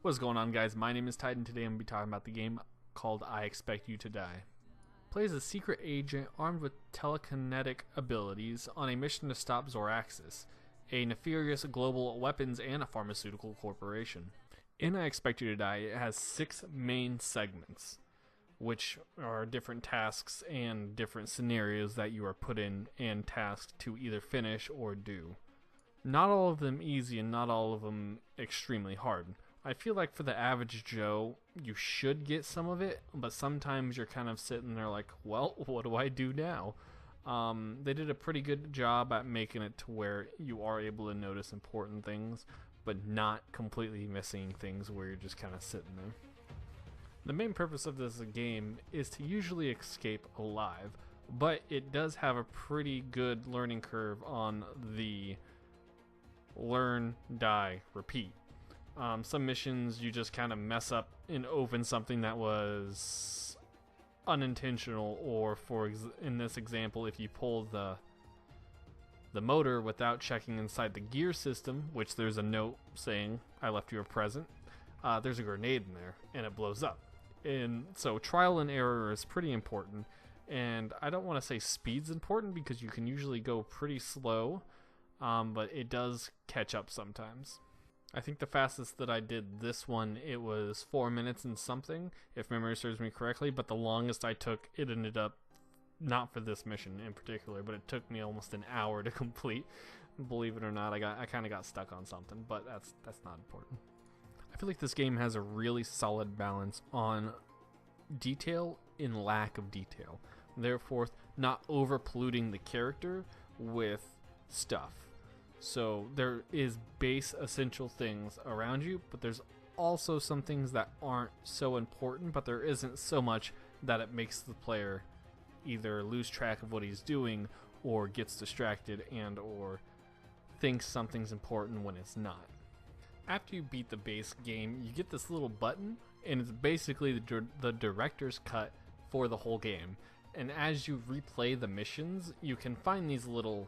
What's going on, guys? My name is Titan. Today I'm going to be talking about the game called I Expect You to Die. Play as a secret agent armed with telekinetic abilities on a mission to stop Zoraxis, a nefarious global weapons and a pharmaceutical corporation. In I Expect You to Die, it has 6 main segments, which are different tasks and different scenarios that you are put in and tasked to either finish or do. Not all of them easy and not all of them extremely hard. I feel like for the average Joe, you should get some of it, but sometimes you're kind of sitting there like, well, what do I do now? They did a pretty good job at making it to where you are able to notice important things, but not completely missing things where you're just kind of sitting there. The main purpose of this game is to usually escape alive, but it does have a pretty good learning curve on the learn, die, repeat. Some missions you just kind of mess up and open something that was unintentional, or in this example, if you pull the motor without checking inside the gear system, which there's a note saying I left you a present, there's a grenade in there and it blows up. And so trial and error is pretty important, and I don't want to say speed's important because you can usually go pretty slow, but it does catch up sometimes. I think the fastest that I did this one, it was 4 minutes and something, if memory serves me correctly, but the longest I took, it ended up, not for this mission in particular, but it took me almost an hour to complete. Believe it or not, I kind of got stuck on something, but that's not important. I feel like this game has a really solid balance on detail in lack of detail, therefore not over polluting the character with stuff. So there is base essential things around you, but there's also some things that aren't so important, but there isn't so much that it makes the player either lose track of what he's doing or gets distracted and or thinks something's important when it's not. After you beat the base game, you get this little button, and it's basically the director's cut for the whole game. And as you replay the missions, you can find these little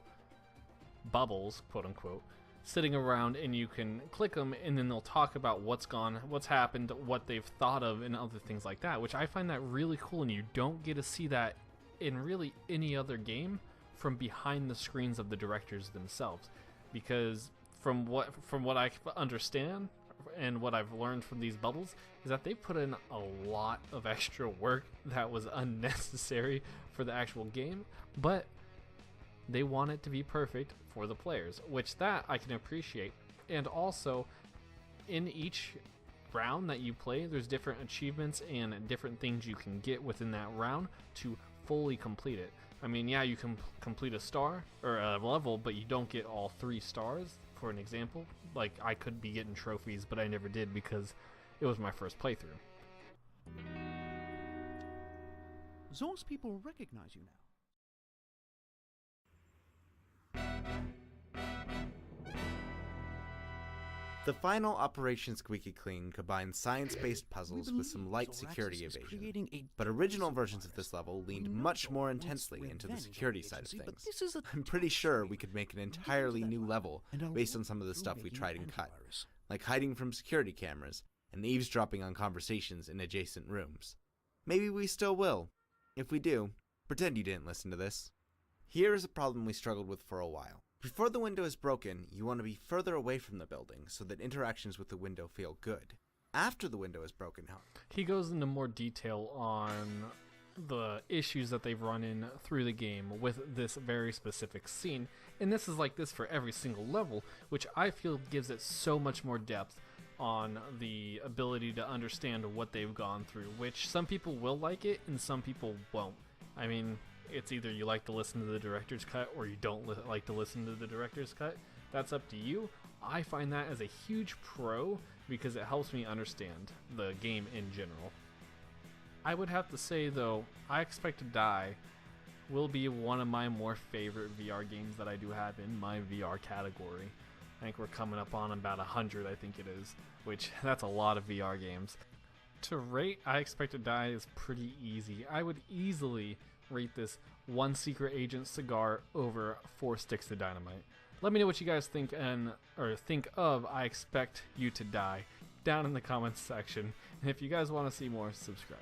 bubbles, quote unquote, sitting around, and you can click them, and then they'll talk about what's gone, what's happened, what they've thought of, and other things like that, which I find that really cool, and you don't get to see that in really any other game from behind the screens of the directors themselves, because from what I understand and what I've learned from these bubbles is that they put in a lot of extra work that was unnecessary for the actual game, but they want it to be perfect for the players, which that I can appreciate. And also, in each round that you play, there's different achievements and different things you can get within that round to fully complete it. I mean, yeah, you can complete a star or a level, but you don't get all 3 stars. For an example, like I could be getting trophies, but I never did because it was my first playthrough. Those people recognize you now. The final Operation Squeaky Clean combines science-based puzzles with some light security evasion, but original versions of this level leaned much more intensely into the security side of things. I'm pretty sure we could make an entirely new level based on some of the stuff we tried and cut, like hiding from security cameras and eavesdropping on conversations in adjacent rooms. Maybe we still will. If we do, pretend you didn't listen to this. Here is a problem we struggled with for a while. Before the window is broken, you want to be further away from the building so that interactions with the window feel good. After the window is broken, however, he goes into more detail on the issues that they've run in through the game with this very specific scene, and this is like this for every single level, which I feel gives it so much more depth on the ability to understand what they've gone through, which some people will like it and some people won't. I mean, it's either you like to listen to the director's cut or you don't like to listen to the director's cut. That's up to you. I find that as a huge pro because it helps me understand the game in general. I would have to say though, I Expect to Die will be one of my more favorite VR games that I do have in my VR category. I think we're coming up on about 100, I think it is, which that's a lot of VR games. To rate I Expect to Die is pretty easy. I would easily rate this 1 secret agent cigar over 4 sticks of dynamite. Let me know what you guys think of I Expect You to Die down in the comments section. And if you guys want to see more, subscribe.